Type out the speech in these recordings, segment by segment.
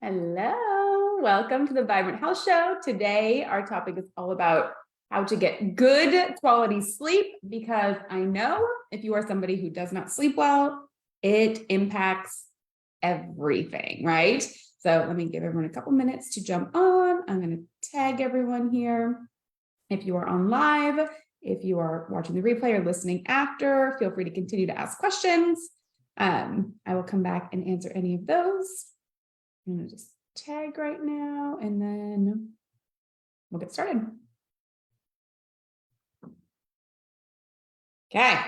Hello, welcome to the Vibrant Health Show. Today, our topic is all about how to get good quality sleep, because I know if you are somebody who does not sleep well, it impacts everything, right? So let me give everyone a couple minutes to jump on. I'm going to tag everyone here. If you are on live, if you are watching the replay or listening after, feel free to continue to ask questions. I will come back and answer any of those. I'm going to just tag right now, and then we'll get started. Okay.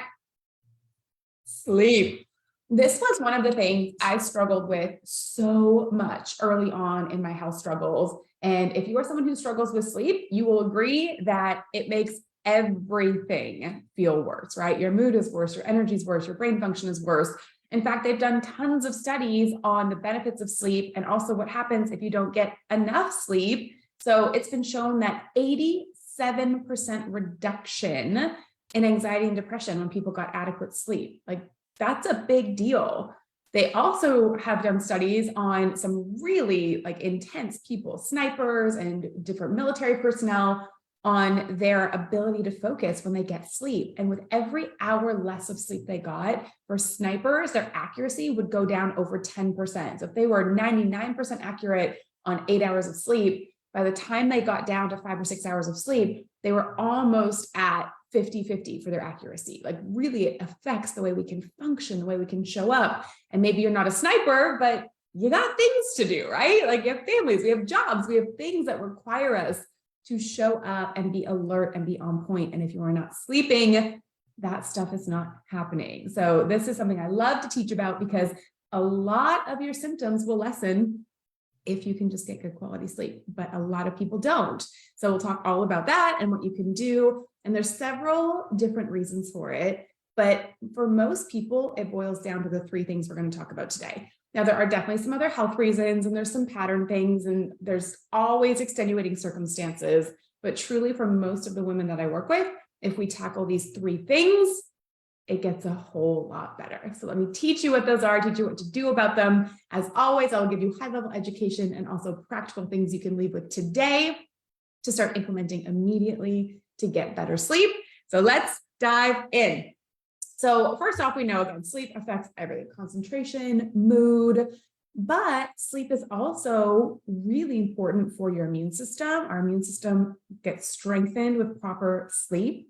Sleep. This was one of the things I struggled with so much early on in my health struggles. And if you are someone who struggles with sleep, you will agree that it makes everything feel worse, right? Your mood is worse, your energy is worse, your brain function is worse. In fact, they've done tons of studies on the benefits of sleep and also what happens if you don't get enough sleep. So it's been shown that 87% reduction in anxiety and depression when people got adequate sleep. Like, that's a big deal. They also have done studies on some really intense people, snipers and different military personnel, on their ability to focus when they get sleep. And with every hour less of sleep they got, for snipers, their accuracy would go down over 10%. So if they were 99% accurate on 8 hours of sleep, by the time they got down to 5 or 6 hours of sleep, they were almost at 50-50 for their accuracy. Like, really, it affects the way we can function, the way we can show up. And maybe you're not a sniper, but you got things to do, right? Like, you have families, we have jobs, we have things that require us to show up and be alert and be on point. And if you are not sleeping, that stuff is not happening. So this is something I love to teach about, because a lot of your symptoms will lessen if you can just get good quality sleep, but a lot of people don't. So we'll talk all about that and what you can do. And there's several different reasons for it, but for most people, it boils down to the three things we're going to talk about today. Now, there are definitely some other health reasons, and there's some pattern things, and there's always extenuating circumstances, but truly, for most of the women that I work with, if we tackle these three things, it gets a whole lot better. So let me teach you what those are, teach you what to do about them. As always, I'll give you high-level education and also practical things you can leave with today to start implementing immediately to get better sleep. So let's dive in. So first off, we know, again, sleep affects everything: concentration, mood, but sleep is also really important for your immune system. Our immune system gets strengthened with proper sleep.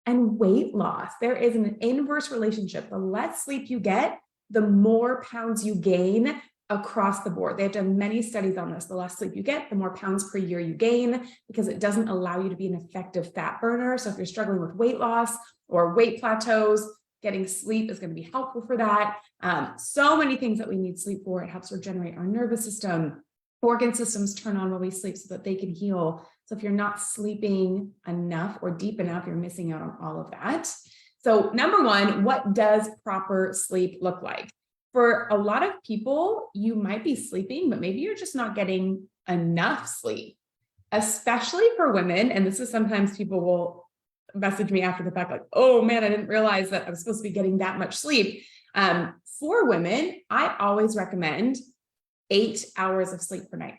And weight loss. There is an inverse relationship. The less sleep you get, the more pounds you gain across the board. They've done many studies on this. The less sleep you get, the more pounds per year you gain, because it doesn't allow you to be an effective fat burner. So if you're struggling with weight loss or weight plateaus, getting sleep is going to be helpful for that. So many things that we need sleep for. It helps regenerate our nervous system. Organ systems turn on while we sleep so that they can heal. So if you're not sleeping enough or deep enough, you're missing out on all of that. So number one, what does proper sleep look like? For a lot of people, you might be sleeping, but maybe you're just not getting enough sleep, especially for women. And this is sometimes people will message me after the fact, like, oh man, I didn't realize that I was supposed to be getting that much sleep. For women, I always recommend 8 hours of sleep per night,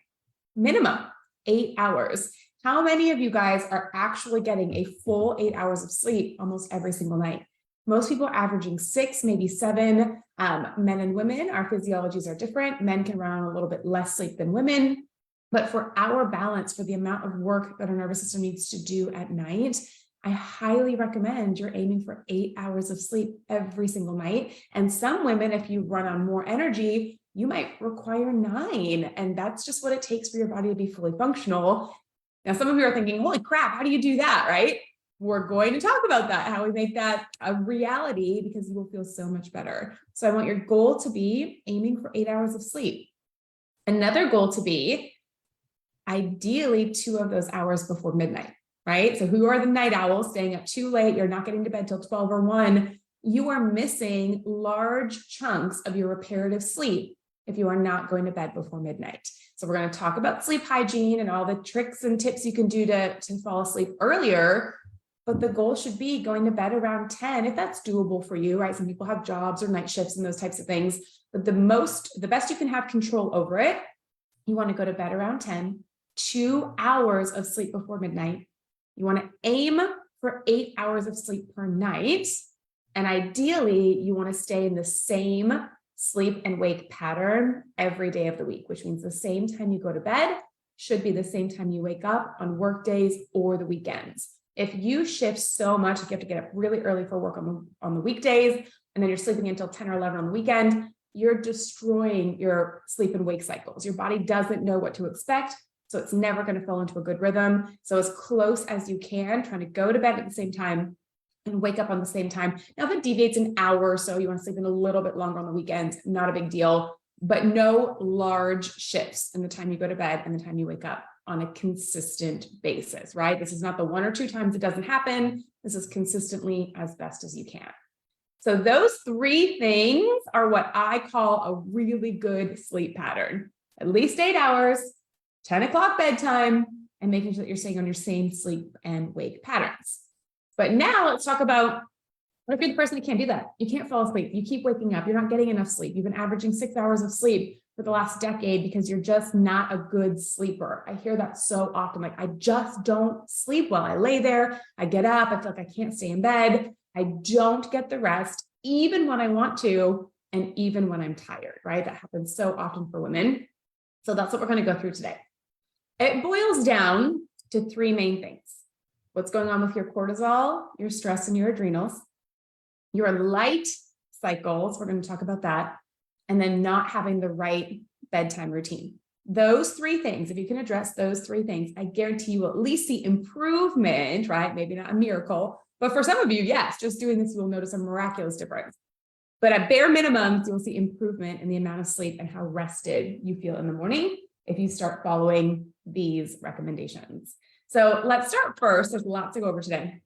minimum 8 hours. How many of you guys are actually getting a full 8 hours of sleep almost every single night? Most people are averaging 6, maybe 7. Men and women, our physiologies are different. Men can run on a little bit less sleep than women. But for our balance, for the amount of work that our nervous system needs to do at night, I highly recommend you're aiming for 8 hours of sleep every single night. And some women, if you run on more energy, you might require 9. And that's just what it takes for your body to be fully functional. Now, some of you are thinking, holy crap, how do you do that, right? We're going to talk about that, how we make that a reality, because you will feel so much better. So I want your goal to be aiming for 8 hours of sleep. Another goal to be ideally 2 of those hours before midnight, right? So who are the night owls, staying up too late, you're not getting to bed till 12 or 1, you are missing large chunks of your reparative sleep if you are not going to bed before midnight. So we're going to talk about sleep hygiene and all the tricks and tips you can do to fall asleep earlier. But the goal should be going to bed around 10, if that's doable for you, right? Some people have jobs or night shifts and those types of things. But the best you can have control over it You want to go to bed around 10, 2 hours of sleep before midnight. You want to aim for 8 hours of sleep per night. And ideally, you want to stay in the same sleep and wake pattern every day of the week, which means the same time you go to bed should be the same time you wake up on work days or the weekends. If you shift so much, if you have to get up really early for work on the weekdays, and then you're sleeping until 10 or 11 on the weekend, you're destroying your sleep and wake cycles. Your body doesn't know what to expect, so it's never going to fall into a good rhythm. So as close as you can, trying to go to bed at the same time and wake up on the same time. Now, if it deviates an hour or so, you want to sleep in a little bit longer on the weekends, not a big deal, but no large shifts in the time you go to bed and the time you wake up on a consistent basis, right? This is not the 1 or 2 times it doesn't happen. This is consistently as best as you can. So those 3 things are what I call a really good sleep pattern. At least 8 hours, 10 o'clock bedtime, and making sure that you're staying on your same sleep and wake patterns. But now let's talk about, what if you're the person who can't do that? You can't fall asleep. You keep waking up. You're not getting enough sleep. You've been averaging 6 hours of sleep for the last decade because you're just not a good sleeper. I hear that so often. Like, I just don't sleep well. I lay there, I get up, I feel like I can't stay in bed. I don't get the rest, even when I want to, and even when I'm tired, right? That happens so often for women. So that's what we're going to go through today. It boils down to 3 main things. What's going on with your cortisol, your stress, and your adrenals, your light cycles, we're going to talk about that, and then not having the right bedtime routine. Those 3 things, if you can address those 3 things, I guarantee you will at least see improvement, right? Maybe not a miracle, but for some of you, yes, just doing this, you will notice a miraculous difference. But at bare minimum, you'll see improvement in the amount of sleep and how rested you feel in the morning if you start following these recommendations. So let's start first. There's lots to go over today.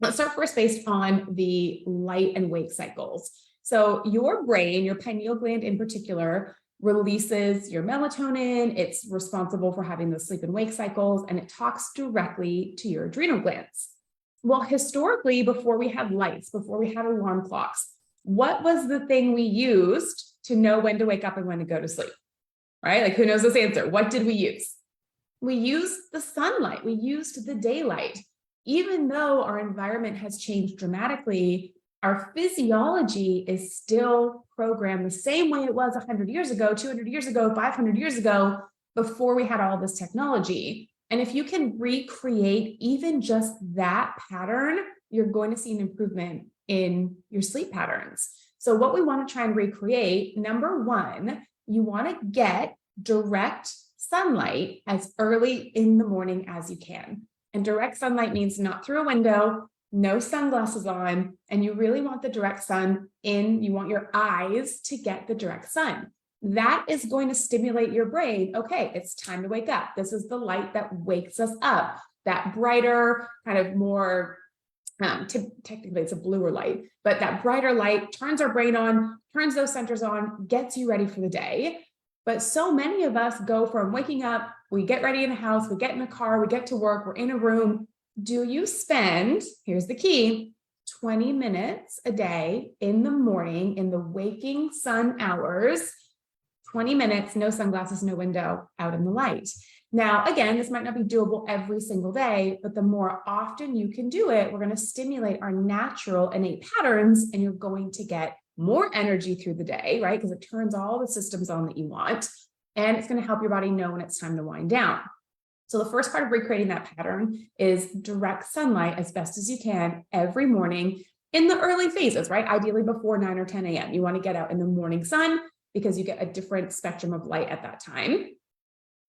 Let's start first based on the light and wake cycles. So your brain, your pineal gland in particular, releases your melatonin. It's responsible for having those sleep and wake cycles, and it talks directly to your adrenal glands. Well, historically, before we had lights, before we had alarm clocks, what was the thing we used to know when to wake up and when to go to sleep, right? Like, who knows this answer? What did we use? We used the sunlight. We used the daylight. Even though our environment has changed dramatically, our physiology is still programmed the same way it was 100 years ago, 200 years ago, 500 years ago, before we had all this technology. And if you can recreate even just that pattern, you're going to see an improvement in your sleep patterns. So what we want to try and recreate, number 1, you want to get direct sunlight as early in the morning as you can. And direct sunlight means not through a window, no sunglasses on, and you really want the direct sun in. You want your eyes to get the direct sun. That is going to stimulate your brain. Okay, it's time to wake up. This is the light that wakes us up. That brighter, kind of more, technically it's a bluer light, but that brighter light turns our brain on, turns those centers on, gets you ready for the day. But so many of us go from waking up, we get ready in the house, we get in a car, we get to work, we're in a room. Do you spend, here's the key, 20 minutes a day in the morning in the waking sun hours, 20 minutes, no sunglasses, no window, out in the light? Now, again, this might not be doable every single day, but the more often you can do it, we're going to stimulate our natural innate patterns, and you're going to get more energy through the day, right? Because it turns all the systems on that you want, and it's going to help your body know when it's time to wind down. So the first part of recreating that pattern is direct sunlight as best as you can every morning in the early phases, right? Ideally before 9 or 10 a.m. You want to get out in the morning sun because you get a different spectrum of light at that time.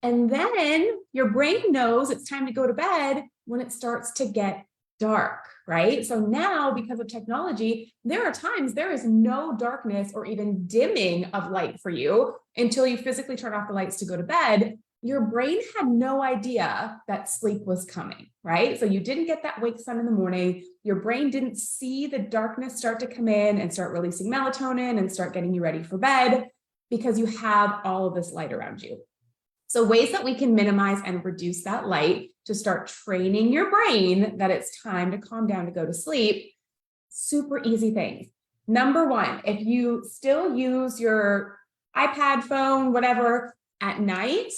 And then your brain knows it's time to go to bed when it starts to get dark, right? So now, because of technology, there are times there is no darkness or even dimming of light for you until you physically turn off the lights to go to bed. Your brain had no idea that sleep was coming, right? So you didn't get that wake sun in the morning. Your brain didn't see the darkness start to come in and start releasing melatonin and start getting you ready for bed because you have all of this light around you. So ways that we can minimize and reduce that light to start training your brain that it's time to calm down to go to sleep. Super easy things. Number 1, if you still use your iPad, phone, whatever at night,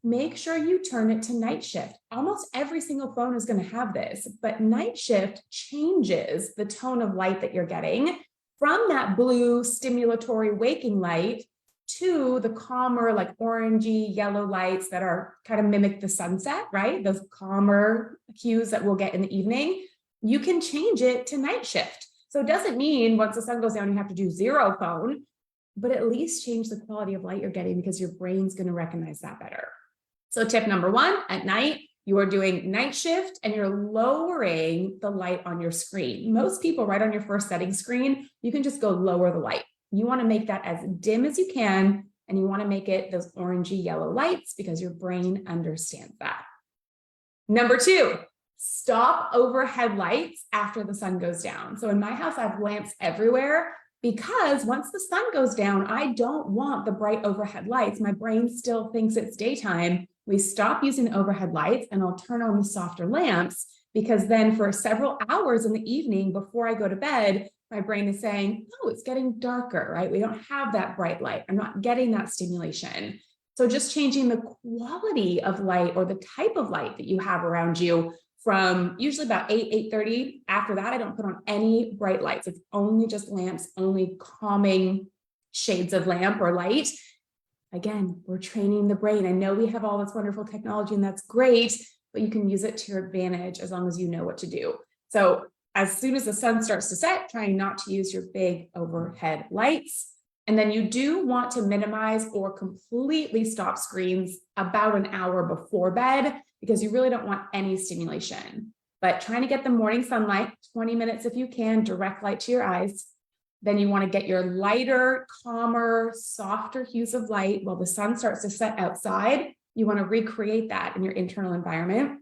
make sure you turn it to night shift. Almost every single phone is going to have this, but night shift changes the tone of light that you're getting from that blue stimulatory waking light to the calmer, like orangey yellow lights that are kind of mimic the sunset, right? Those calmer hues that we'll get in the evening. You can change it to night shift. So it doesn't mean once the sun goes down, you have to do zero phone, but at least change the quality of light you're getting because your brain's going to recognize that better. So tip number one, at night, you are doing night shift and you're lowering the light on your screen. Most people, right on your first setting screen, you can just go lower the light. You want to make that as dim as you can, and you want to make it those orangey yellow lights because your brain understands that. Number two, stop overhead lights after the sun goes down. So in my house, I have lamps everywhere because once the sun goes down, I don't want the bright overhead lights. My brain still thinks it's daytime. We stop using the overhead lights and I'll turn on the softer lamps because then for several hours in the evening before I go to bed, my brain is saying, oh, it's getting darker, right? We don't have that bright light. I'm not getting that stimulation. So just changing the quality of light or the type of light that you have around you from usually about 8:30. After that, I don't put on any bright lights. It's only just lamps, only calming shades of lamp or light. Again, we're training the brain. I know we have all this wonderful technology and that's great, but you can use it to your advantage as long as you know what to do. So as soon as the sun starts to set, trying not to use your big overhead lights. And then you do want to minimize or completely stop screens about an hour before bed because you really don't want any stimulation. But trying to get the morning sunlight, 20 minutes if you can, direct light to your eyes. Then you want to get your lighter, calmer, softer hues of light while the sun starts to set outside. You want to recreate that in your internal environment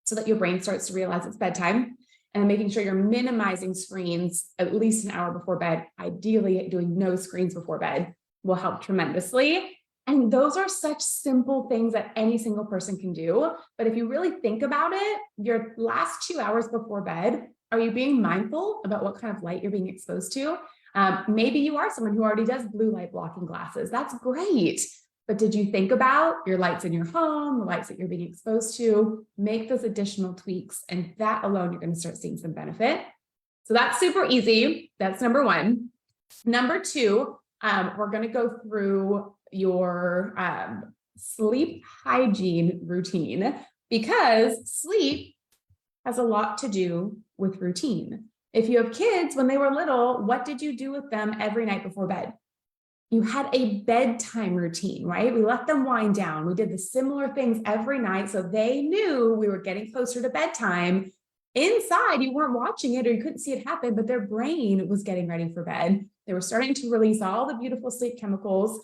so that your brain starts to realize it's bedtime. And making sure you're minimizing screens at least an hour before bed, ideally doing no screens before bed will help tremendously. And those are such simple things that any single person can do. But if you really think about it, your last 2 hours before bed, are you being mindful about what kind of light you're being exposed to? Maybe you are someone who already does blue light blocking glasses. That's great. But did you think about your lights in your home, the lights that you're being exposed to? Make those additional tweaks, and that alone, you're going to start seeing some benefit. So that's super easy. That's number one. Number two, we're going to go through your sleep hygiene routine because sleep has a lot to do with routine. If you have kids, when they were little, what did you do with them every night before bed? You had a bedtime routine, right? We let them wind down. We did the similar things every night. So they knew we were getting closer to bedtime. Inside, you weren't watching it or you couldn't see it happen, but their brain was getting ready for bed. They were starting to release all the beautiful sleep chemicals,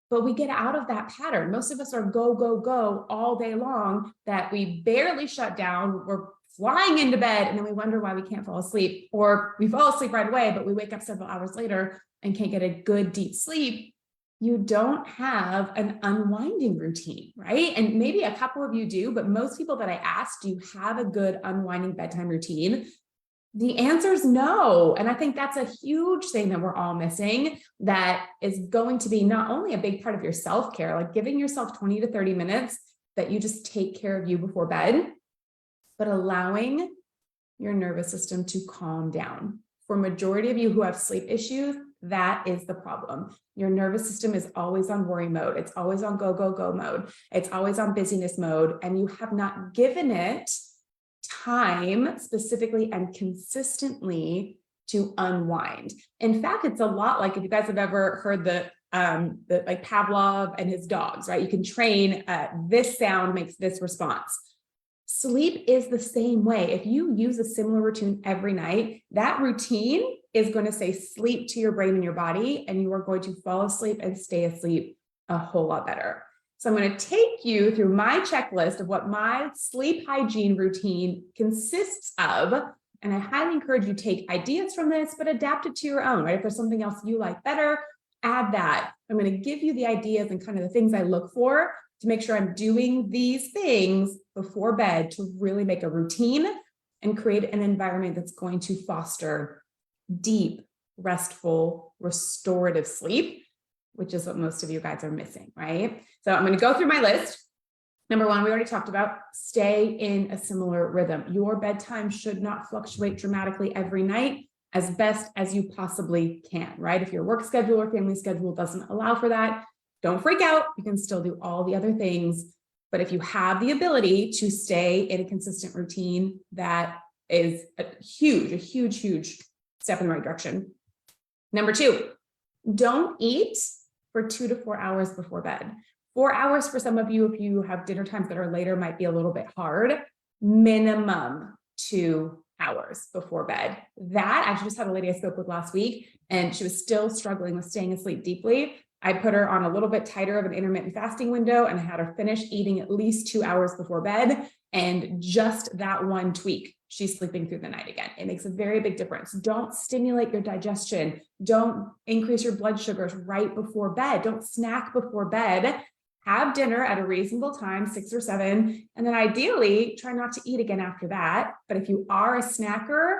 but we get out of that pattern. Most of us are go, go, go all day long that we barely shut down. We're flying into bed and then we wonder why we can't fall asleep, or we fall asleep right away, but we wake up several hours later and can't get a good deep sleep. You don't have an unwinding routine, right? And maybe a couple of you do, but most people that I asked, do you have a good unwinding bedtime routine? The answer is no. And I think that's a huge thing that we're all missing that is going to be not only a big part of your self-care, like giving yourself 20 to 30 minutes that you just take care of you before bed, but allowing your nervous system to calm down. For majority of you who have sleep issues, that is the problem. Your nervous system is always on worry mode. It's always on go, go, go mode. It's always on busyness mode. And you have not given it time specifically and consistently to unwind. In fact, it's a lot like if you guys have ever heard the like Pavlov and his dogs, right? You can train this sound makes this response. Sleep is the same way. If you use a similar routine every night, that routine is going to say sleep to your brain and your body, and you are going to fall asleep and stay asleep a whole lot better. So I'm going to take you through my checklist of what my sleep hygiene routine consists of. And I highly encourage you to take ideas from this, but adapt it to your own, right? If there's something else you like better, add that. I'm going to give you the ideas and kind of the things I look for to make sure I'm doing these things before bed to really make a routine and create an environment that's going to foster deep, restful, restorative sleep, which is what most of you guys are missing, right? So I'm going to go through my list. Number one, we already talked about, stay in a similar rhythm. Your bedtime should not fluctuate dramatically every night, as best as you possibly can, right? If your work schedule or family schedule doesn't allow for that, don't freak out. You can still do all the other things. But if you have the ability to stay in a consistent routine, that is a huge step in the right direction. Number two, don't eat for 2 to 4 hours before bed. 4 hours for some of you, if you have dinner times that are later, might be a little bit hard. Minimum 2 hours before bed. That, I just had a lady I spoke with last week, and she was still struggling with staying asleep deeply. I put her on a little bit tighter of an intermittent fasting window and had her finish eating at least 2 hours before bed. And just that one tweak, she's sleeping through the night again. It makes a very big difference. Don't stimulate your digestion. Don't increase your blood sugars right before bed. Don't snack before bed. Have dinner at a reasonable time, 6 or 7, and then ideally try not to eat again after that. But if you are a snacker,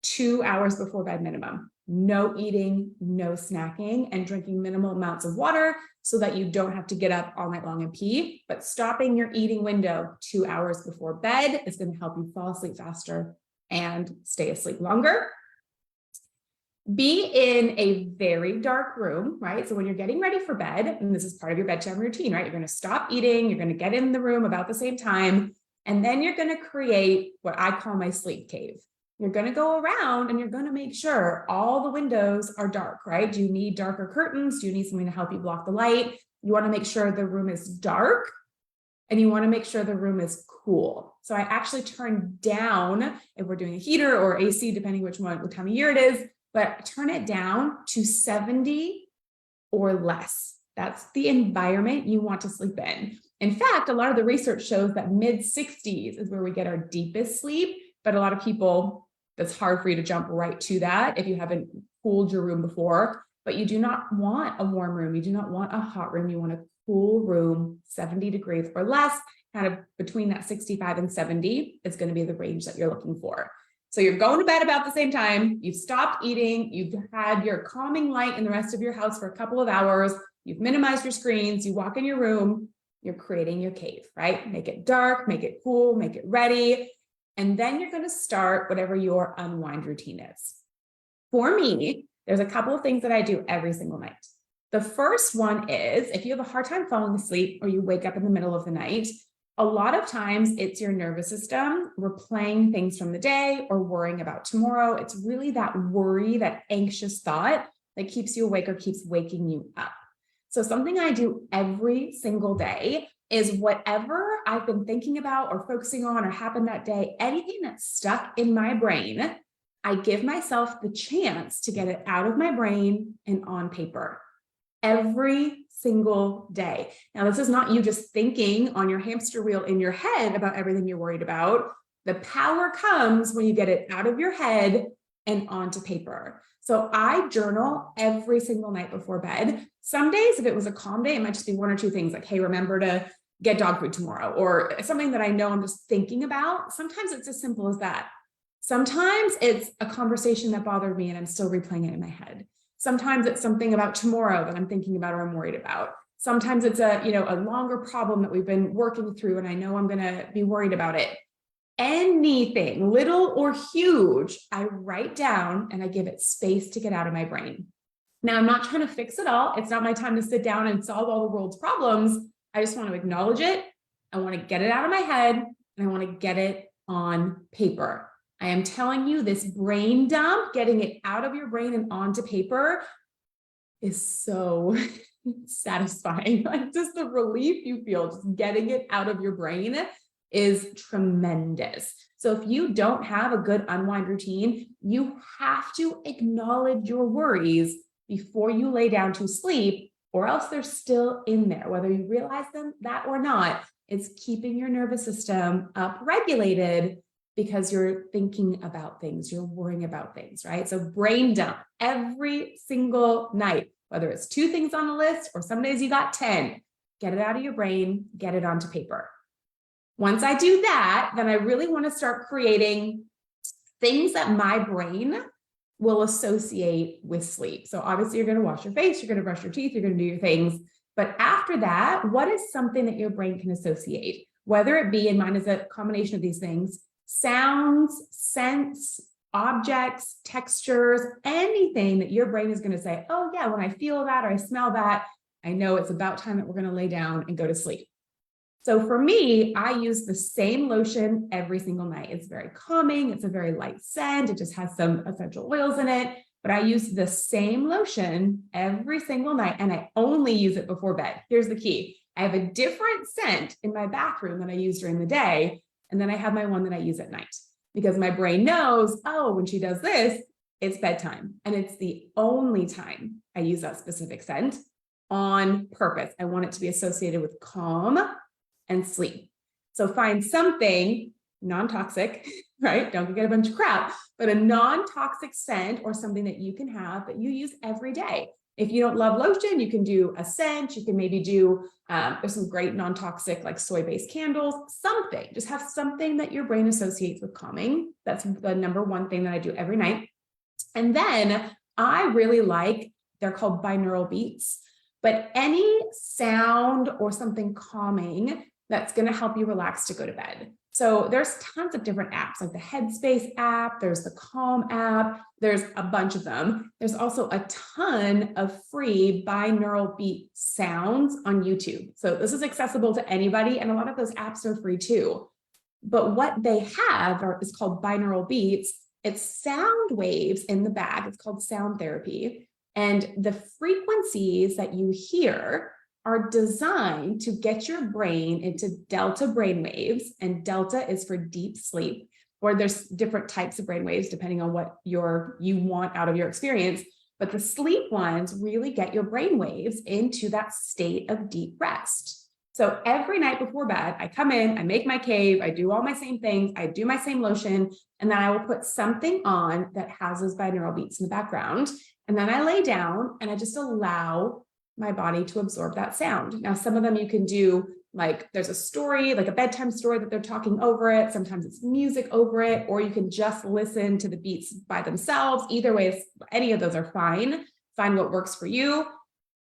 2 hours before bed minimum. No eating, no snacking, and drinking minimal amounts of water so that you don't have to get up all night long and pee. But stopping your eating window 2 hours before bed is going to help you fall asleep faster and stay asleep longer. Be in a very dark room, right? So when you're getting ready for bed, and this is part of your bedtime routine, right? You're going to stop eating, you're going to get in the room about the same time, and then you're going to create what I call my sleep cave. You're going to go around and you're going to make sure all the windows are dark, right? Do you need darker curtains? Do you need something to help you block the light? You want to make sure the room is dark, and you want to make sure the room is cool. So I actually turn down, if we're doing a heater or AC, depending what time of year it is, but turn it down to 70 or less. That's the environment you want to sleep in. In fact, a lot of the research shows that mid-60s is where we get our deepest sleep, but a lot of people, that's hard for you to jump right to that if you haven't cooled your room before. But you do not want a warm room. You do not want a hot room. You want a cool room, 70 degrees or less, kind of between that 65 and 70 is going to be the range that you're looking for. So you're going to bed about the same time, you've stopped eating, you've had your calming light in the rest of your house for a couple of hours, you've minimized your screens, you walk in your room, you're creating your cave, right? Make it dark, make it cool, make it ready. And then you're going to start whatever your unwind routine is. For me, there's a couple of things that I do every single night. The first one is, if you have a hard time falling asleep or you wake up in the middle of the night, a lot of times it's your nervous system replaying things from the day or worrying about tomorrow. It's really that worry, that anxious thought that keeps you awake or keeps waking you up. So something I do every single day is whatever I've been thinking about or focusing on or happened that day, anything that's stuck in my brain, I give myself the chance to get it out of my brain and on paper every single day. Now, this is not you just thinking on your hamster wheel in your head about everything you're worried about. The power comes when you get it out of your head and onto paper. So I journal every single night before bed. Some days, if it was a calm day, it might just be 1 or 2 things like, hey, remember to get dog food tomorrow, or something that I know I'm just thinking about. Sometimes it's as simple as that. Sometimes it's a conversation that bothered me and I'm still replaying it in my head. Sometimes it's something about tomorrow that I'm thinking about or I'm worried about. Sometimes it's a longer problem that we've been working through and I know I'm going to be worried about it. Anything, little or huge, I write down and I give it space to get out of my brain. Now, I'm not trying to fix it all. It's not my time to sit down and solve all the world's problems. I just want to acknowledge it. I want to get it out of my head and I want to get it on paper. I am telling you, this brain dump, getting it out of your brain and onto paper is so satisfying. Like just the relief you feel, just getting it out of your brain is tremendous. So if you don't have a good unwind routine, you have to acknowledge your worries before you lay down to sleep, or else they're still in there, whether you realize that or not. It's keeping your nervous system upregulated because you're thinking about things, you're worrying about things, right? So brain dump every single night, whether it's 2 things on the list or some days you got 10, get it out of your brain, get it onto paper. Once I do that, then I really want to start creating things that my brain will associate with sleep. So obviously you're going to wash your face, you're going to brush your teeth, you're going to do your things. But after that, what is something that your brain can associate? Whether it be, and mine is a combination of these things, sounds, scents, objects, textures, anything that your brain is going to say, oh yeah, when I feel that or I smell that, I know it's about time that we're going to lay down and go to sleep. So for me, I use the same lotion every single night. It's very calming. It's a very light scent. It just has some essential oils in it, but I use the same lotion every single night, and I only use it before bed. Here's the key. I have a different scent in my bathroom that I use during the day, and then I have my one that I use at night, because my brain knows, oh, when she does this, it's bedtime. And it's the only time I use that specific scent on purpose. I want it to be associated with calm and sleep. So find something non-toxic, right? Don't get a bunch of crap, but a non-toxic scent or something that you can have that you use every day. If you don't love lotion, you can do a scent. You can maybe do, there's some great non-toxic like soy-based candles, something. Just have something that your brain associates with calming. That's the number one thing that I do every night. And then I really like, they're called binaural beats, but any sound or something calming that's going to help you relax to go to bed. So there's tons of different apps, like the Headspace app, there's the Calm app, there's a bunch of them. There's also a ton of free binaural beat sounds on YouTube. So this is accessible to anybody, and a lot of those apps are free too. But what they have is called binaural beats. It's sound waves in the bag. It's called sound therapy. And the frequencies that you hear are designed to get your brain into delta brain waves, and delta is for deep sleep, or there's different types of brain waves depending on what you want out of your experience. But the sleep ones really get your brain waves into that state of deep rest. So every night before bed, I come in, I make my cave, I do all my same things, I do my same lotion, and then I will put something on that has those binaural beats in the background. And then I lay down and I just allow my body to absorb that sound. Now, some of them you can do, like there's a story, like a bedtime story that they're talking over it. Sometimes it's music over it, or you can just listen to the beats by themselves. Either way, any of those are fine. Find what works for you.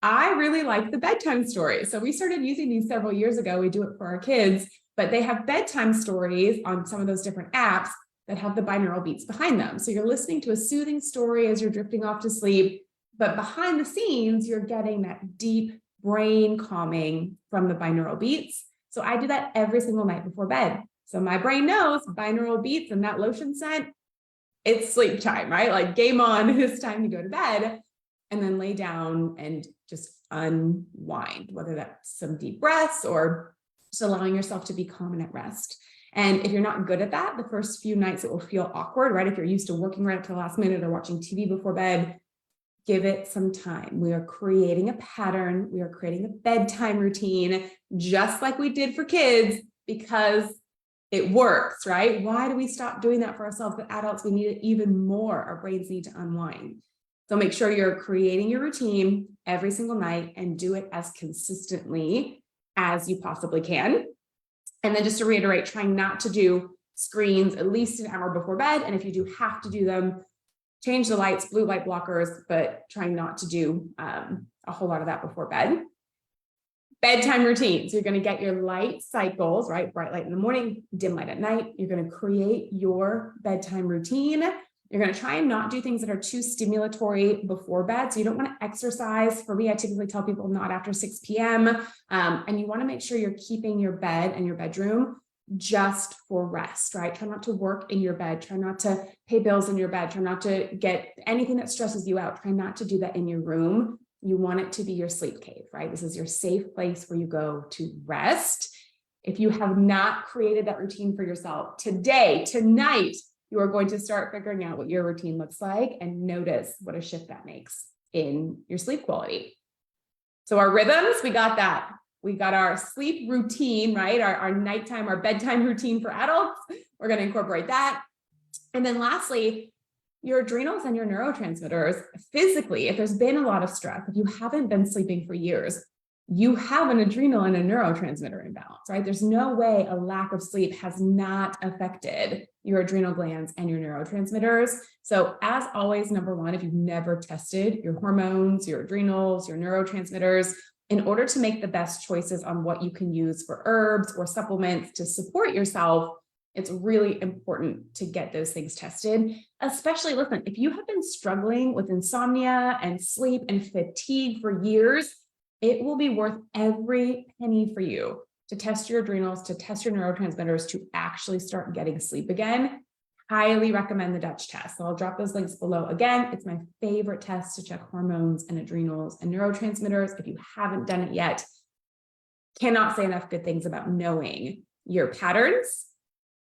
I really like the bedtime story. So we started using these several years ago. We do it for our kids, but they have bedtime stories on some of those different apps that have the binaural beats behind them. So you're listening to a soothing story as you're drifting off to sleep, but behind the scenes, you're getting that deep brain calming from the binaural beats. So I do that every single night before bed. So my brain knows binaural beats and that lotion scent, it's sleep time, right? Like game on, it's time to go to bed, and then lay down and just unwind, whether that's some deep breaths or just allowing yourself to be calm and at rest. And if you're not good at that, the first few nights it will feel awkward, right? If you're used to working right up to the last minute or watching TV before bed, give it some time. We are creating a pattern. We are creating a bedtime routine, just like we did for kids, because it works, right? Why do we stop doing that for ourselves? But adults, we need it even more. Our brains need to unwind. So make sure you're creating your routine every single night and do it as consistently as you possibly can. And then just to reiterate, trying not to do screens at least an hour before bed. And if you do have to do them, change the lights, blue light blockers, but trying not to do a whole lot of that before bed. Bedtime routines. You're going to get your light cycles, right? Bright light in the morning, dim light at night. You're going to create your bedtime routine. You're going to try and not do things that are too stimulatory before bed. So you don't want to exercise. For me, I typically tell people not after 6 p.m. And you want to make sure you're keeping your bed and your bedroom just for rest, right? Try not to work in your bed. Try not to pay bills in your bed. Try not to get anything that stresses you out. Try not to do that in your room. You want it to be your sleep cave, right? This is your safe place where you go to rest. If you have not created that routine for yourself today, tonight, you are going to start figuring out what your routine looks like and notice what a shift that makes in your sleep quality. So our rhythms, we got that. We got our sleep routine, right? Our nighttime, our bedtime routine for adults. We're going to incorporate that. And then lastly, your adrenals and your neurotransmitters physically, if there's been a lot of stress, if you haven't been sleeping for years, you have an adrenal and a neurotransmitter imbalance, right? There's no way a lack of sleep has not affected your adrenal glands and your neurotransmitters. So as always, number one, if you've never tested your hormones, your adrenals, your neurotransmitters, in order to make the best choices on what you can use for herbs or supplements to support yourself, it's really important to get those things tested. Especially, listen, if you have been struggling with insomnia and sleep and fatigue for years, it will be worth every penny for you to test your adrenals, to test your neurotransmitters, to actually start getting sleep again. Highly recommend the Dutch test. So I'll drop those links below. Again, it's my favorite test to check hormones and adrenals and neurotransmitters. If you haven't done it yet, cannot say enough good things about knowing your patterns.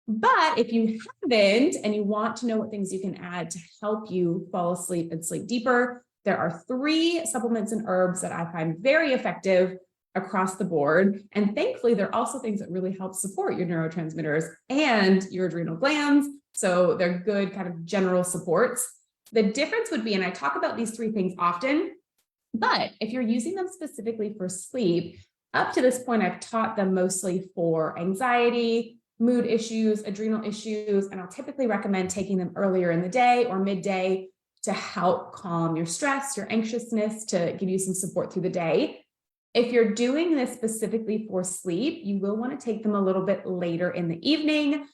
But if you haven't and you want to know what things you can add to help you fall asleep and sleep deeper, there are 3 supplements and herbs that I find very effective across the board. And thankfully, they're also things that really help support your neurotransmitters and your adrenal glands. So they're good kind of general supports. The difference would be, and I talk about these 3 things often, but if you're using them specifically for sleep, up to this point, I've taught them mostly for anxiety, mood issues, adrenal issues, and I'll typically recommend taking them earlier in the day or midday to help calm your stress, your anxiousness, to give you some support through the day. If you're doing this specifically for sleep, you will want to take them a little bit later in the evening,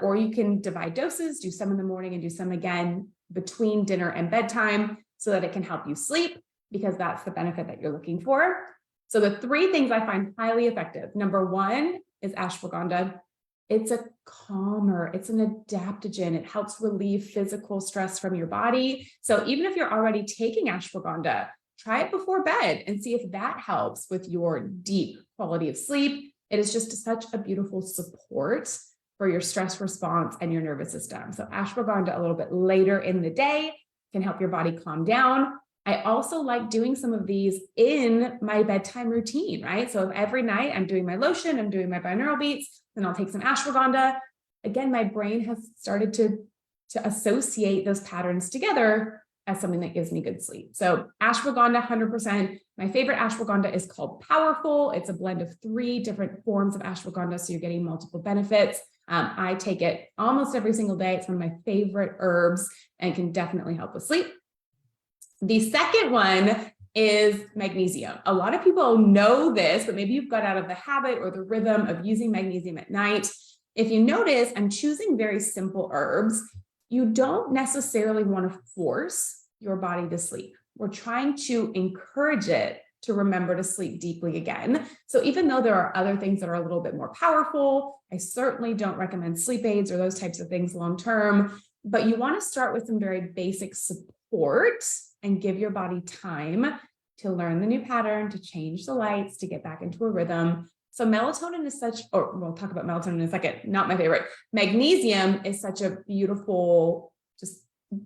or you can divide doses, do some in the morning and do some again between dinner and bedtime so that it can help you sleep, because that's the benefit that you're looking for. So the 3 things I find highly effective. Number 1 is ashwagandha. It's a calmer, it's an adaptogen. It helps relieve physical stress from your body. So even if you're already taking ashwagandha, try it before bed and see if that helps with your deep quality of sleep. It is just such a beautiful support for your stress response and your nervous system. So ashwagandha a little bit later in the day can help your body calm down. I also like doing some of these in my bedtime routine, right? So if every night I'm doing my lotion, I'm doing my binaural beats, then I'll take some ashwagandha. Again, my brain has started to associate those patterns together as something that gives me good sleep. So ashwagandha, 100%. My favorite ashwagandha is called Powerful. It's a blend of 3 different forms of ashwagandha, so you're getting multiple benefits. I take it almost every single day. It's one of my favorite herbs and can definitely help with sleep. The second one is magnesium. A lot of people know this, but maybe you've got out of the habit or the rhythm of using magnesium at night. If you notice, I'm choosing very simple herbs. You don't necessarily want to force your body to sleep. We're trying to encourage it to remember to sleep deeply again. So even though there are other things that are a little bit more powerful, I certainly don't recommend sleep aids or those types of things long-term, but you want to start with some very basic support and give your body time to learn the new pattern, to change the lights, to get back into a rhythm. So melatonin is such, or we'll talk about melatonin in a second, not my favorite. Magnesium is such a beautiful just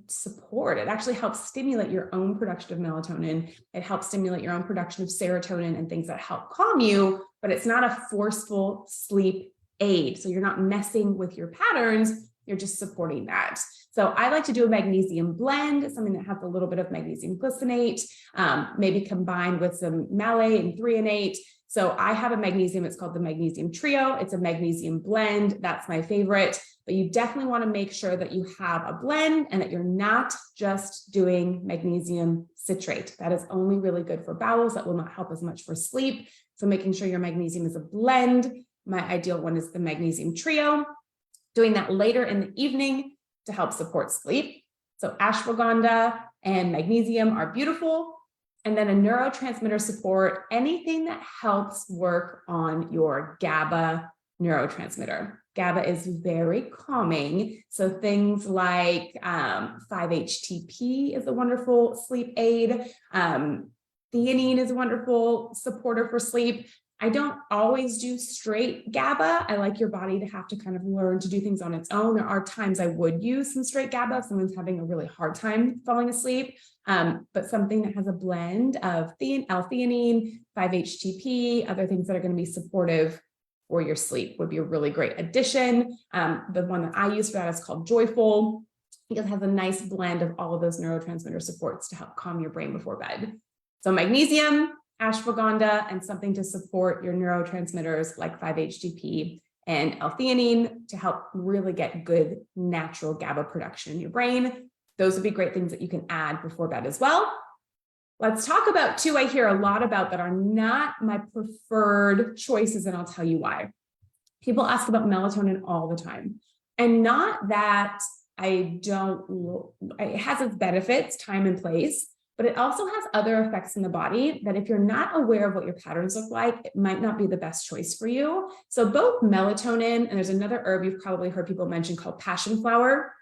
support. It actually helps stimulate your own production of melatonin. It helps stimulate your own production of serotonin and things that help calm you, but it's not a forceful sleep aid. So you're not messing with your patterns, you're just supporting that. So I like to do a magnesium blend, something that has a little bit of magnesium glycinate, maybe combined with some malate and threonate. So I have a magnesium, it's called the magnesium trio. It's a magnesium blend. That's my favorite, but you definitely want to make sure that you have a blend and that you're not just doing magnesium citrate. That is only really good for bowels. That will not help as much for sleep. So making sure your magnesium is a blend. My ideal one is the magnesium trio. Doing that later in the evening to help support sleep. So ashwagandha and magnesium are beautiful. And then a neurotransmitter support, anything that helps work on your GABA neurotransmitter. GABA is very calming. So things like 5-HTP is a wonderful sleep aid. Theanine is a wonderful supporter for sleep. I don't always do straight GABA. I like your body to have to kind of learn to do things on its own. There are times I would use some straight GABA if someone's having a really hard time falling asleep. But something that has a blend of L-theanine, 5-HTP, other things that are going to be supportive for your sleep would be a really great addition. The one that I use for that is called Joyful, because it has a nice blend of all of those neurotransmitter supports to help calm your brain before bed. So magnesium, ashwagandha, and something to support your neurotransmitters like 5-HTP and L-theanine to help really get good natural GABA production in your brain. Those would be great things that you can add before bed as well. Let's talk about two I hear a lot about that are not my preferred choices, and I'll tell you why. People ask about melatonin all the time, and not that it has its benefits, time and place, but it also has other effects in the body that if you're not aware of what your patterns look like, it might not be the best choice for you. So both melatonin, and there's another herb you've probably heard people mention called passion flower.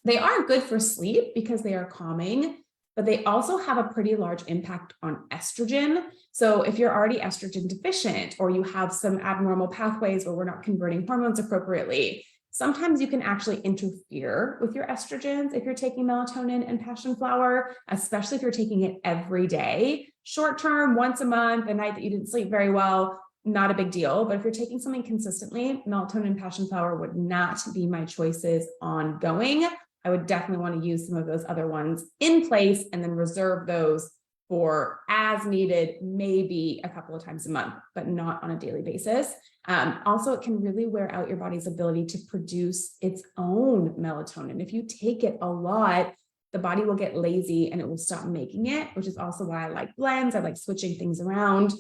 They are good for sleep because they are calming, but they also have a pretty large impact on estrogen. So if you're already estrogen deficient, or you have some abnormal pathways where we're not converting hormones appropriately, sometimes you can actually interfere with your estrogens if you're taking melatonin and passion flower, especially if you're taking it every day. Short term, once a month, a night that you didn't sleep very well, not a big deal. But if you're taking something consistently, melatonin and passion flower would not be my choices ongoing. I would definitely want to use some of those other ones in place and then reserve those for as needed, maybe a couple of times a month, but not on a daily basis. Also, it can really wear out your body's ability to produce its own melatonin. If you take it a lot, the body will get lazy and it will stop making it, which is also why I like blends. I like switching things around,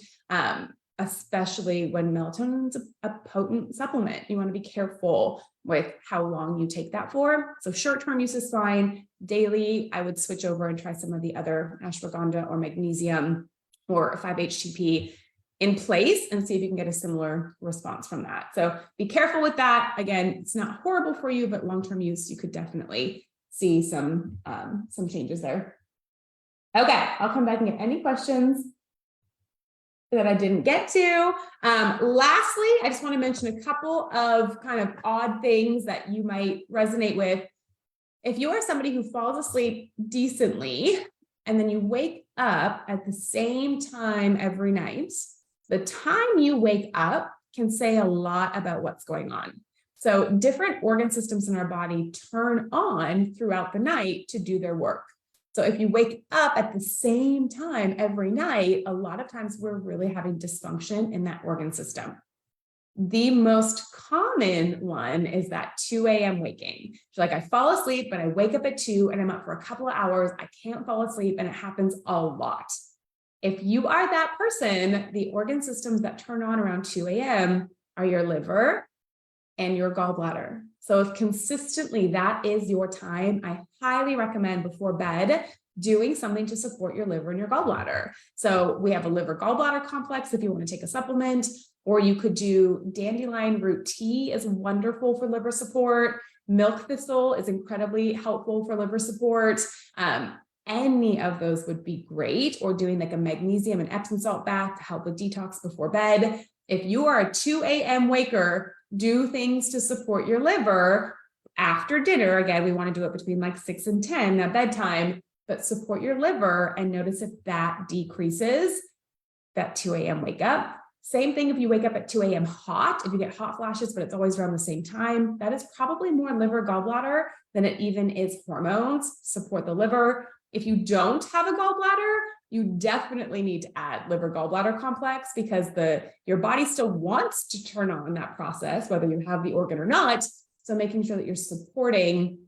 especially when melatonin is a potent supplement. You want to be careful with how long you take that for. So short-term use is fine. Daily, I would switch over and try some of the other ashwagandha or magnesium or 5-HTP in place and see if you can get a similar response from that. So be careful with that. Again, it's not horrible for you, but long-term use, you could definitely see some changes there. Okay, I'll come back and get any questions that I didn't get to. Lastly, I just want to mention a couple of kind of odd things that you might resonate with. If you are somebody who falls asleep decently and then you wake up at the same time every night, the time you wake up can say a lot about what's going on. So different organ systems in our body turn on throughout the night to do their work. So if you wake up at the same time every night, a lot of times we're really having dysfunction in that organ system. The most common one is that 2 a.m. waking. So like I fall asleep, but I wake up at 2 and I'm up for a couple of hours. I can't fall asleep, and it happens a lot. If you are that person, the organ systems that turn on around 2 a.m. are your liver and your gallbladder. So if consistently that is your time, I highly recommend before bed doing something to support your liver and your gallbladder. So we have a liver gallbladder complex if you want to take a supplement, or you could do dandelion root tea is wonderful for liver support. Milk thistle is incredibly helpful for liver support. Any of those would be great, or doing like a magnesium and Epsom salt bath to help with detox before bed. If you are a 2 a.m. waker, do things to support your liver after dinner. Again, we want to do it between like 6 and 10 at bedtime, but support your liver and notice if that decreases that 2 a.m. wake up. Same thing if you wake up at 2 a.m. hot, if you get hot flashes, but it's always around the same time, that is probably more liver gallbladder than it even is hormones. Support the liver. If you don't have a gallbladder, you definitely need to add liver gallbladder complex, because your body still wants to turn on that process, whether you have the organ or not. So making sure that you're supporting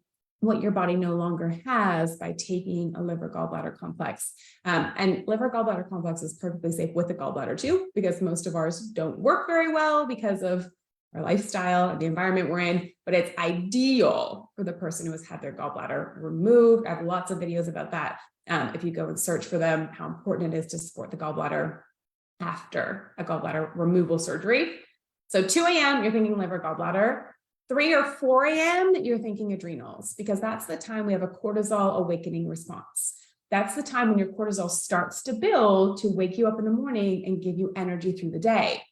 what your body no longer has by taking a liver gallbladder complex. And liver gallbladder complex is perfectly safe with the gallbladder too, because most of ours don't work very well because of our lifestyle and the environment we're in, but it's ideal for the person who has had their gallbladder removed. I have lots of videos about that. If you go and search for them, how important it is to support the gallbladder after a gallbladder removal surgery. So 2 a.m., you're thinking liver gallbladder. 3 or 4 a.m., you're thinking adrenals, because that's the time we have a cortisol awakening response. That's the time when your cortisol starts to build to wake you up in the morning and give you energy through the day.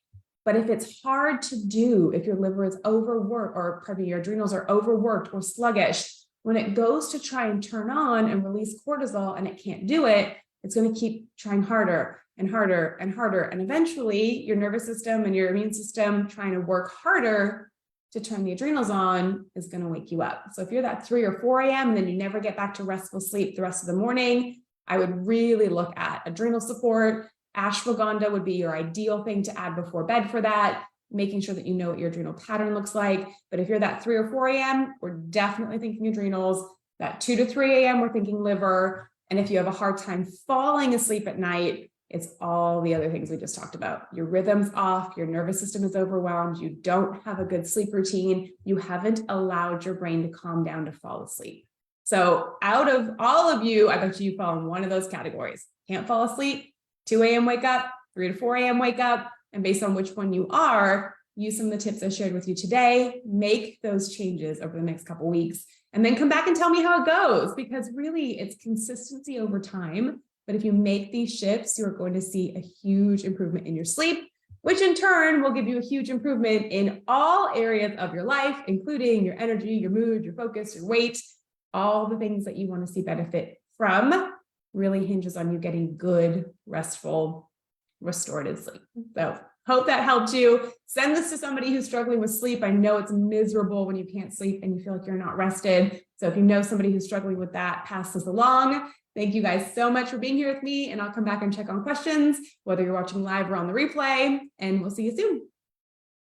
But if it's hard to do, if your liver is overworked, or pardon me, your adrenals are overworked or sluggish, when it goes to try and turn on and release cortisol and it can't do it, it's going to keep trying harder and harder and harder. And eventually your nervous system and your immune system trying to work harder to turn the adrenals on is going to wake you up. So if you're that 3 or 4 a.m. and then you never get back to restful sleep the rest of the morning, I would really look at adrenal support. Ashwagandha would be your ideal thing to add before bed for that, making sure that you know what your adrenal pattern looks like. But if you're that 3 or 4 a.m., we're definitely thinking adrenals. That 2 to 3 a.m., we're thinking liver. And if you have a hard time falling asleep at night, it's all the other things we just talked about. Your rhythm's off, your nervous system is overwhelmed, you don't have a good sleep routine, you haven't allowed your brain to calm down to fall asleep. So out of all of you, I bet you fall in one of those categories. Can't fall asleep, 2 a.m. wake up, 3 to 4 a.m. wake up, and based on which one you are, use some of the tips I shared with you today, make those changes over the next couple of weeks, and then come back and tell me how it goes, because really it's consistency over time. But if you make these shifts, you're going to see a huge improvement in your sleep, which in turn will give you a huge improvement in all areas of your life, including your energy, your mood, your focus, your weight, all the things that you want to see benefit from really hinges on you getting good, restful, restorative sleep. So hope that helped you. Send this to somebody who's struggling with sleep. I know it's miserable when you can't sleep and you feel like you're not rested. So if you know somebody who's struggling with that, pass this along. Thank you guys so much for being here with me, and I'll come back and check on questions, whether you're watching live or on the replay, and we'll see you soon.